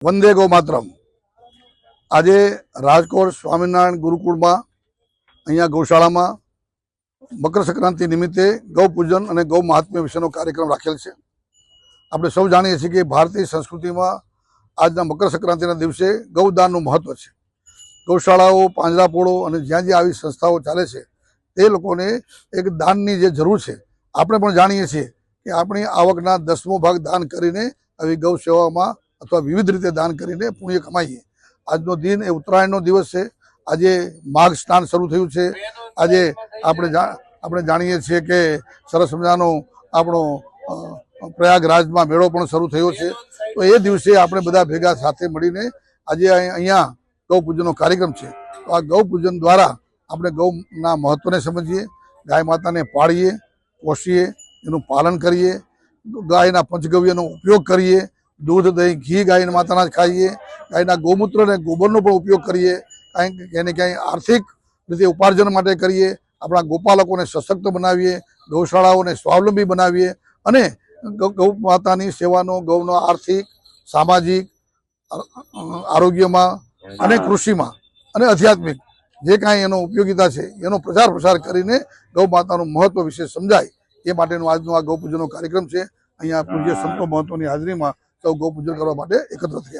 વંદે ગૌ માતરમ। આજે રાજકોટ સ્વામિનારાયણ ગુરુકુળમાં અહીંયા ગૌશાળામાં મકર સંક્રાંતિ નિમિત્તે ગૌ પૂજન અને ગૌ મહાત્મ્ય વિશેનો કાર્યક્રમ રાખેલ છે। આપણે સૌ જાણીએ છીએ કે ભારતીય સંસ્કૃતિમાં આજના મકર સંક્રાંતિના દિવસે ગૌદાનનું મહત્વ છે। ગૌશાળાઓ, પાંજરાપોળો અને જ્યાં જ્યાં આવી સંસ્થાઓ ચાલે છે તે લોકોને એક દાનની જે જરૂર છે। આપણે પણ જાણીએ છીએ કે આપણી આવકના 10મો ભાગ દાન કરીને આવી ગૌ સેવામાં અથવા વિવિધ રીતે દાન કરીને પુણ્ય કમાઈએ। આજનો દિન એ ઉત્તરાયણનો દિવસ છે। આજે માઘ સ્નાન શરૂ થયું છે। આજે આપણે જાણીએ છીએ કે સરસ મજાનો આપણો પ્રયાગરાજમાં મેળો પણ શરૂ થયો છે। તો એ દિવસે આપણે બધા ભેગા સાથે મળીને આજે અહીંયા ગૌ પૂજનનો કાર્યક્રમ છે। તો આ ગૌ પૂજન દ્વારા આપણે ગૌના મહત્વને સમજીએ, ગાય માતાને પાળીએ, પોષીએ, એનું પાલન કરીએ, ગાયના પંચગવ્યનો ઉપયોગ કરીએ, दूध दही घी गाय माता खाइए, गायना गौमूत्र ने गोबर पण उपयोग करिए, कहीं आर्थिक रीते उपार्जन माटे करिए, अपना गोपालकों ने सशक्त बनावीए, गौशालाओं ने स्वावलंबी बनावीए अने गौ मातानी सेवानो गौनो आर्थिक, सामाजिक, आरोग्य में अने कृषि में अने आध्यात्मिक जे कांई एनो उपयोगिता है एनो प्रचार प्रसार करीने गौ मातानुं महत्व विषे समजाय ए माटेनो आजनो आ गौ पूजननो कार्यक्रम है। अहींया पूज्य संतो महंतोनी हाजरीमां सौ गौ पूजन करवा माटे एकत्र थया।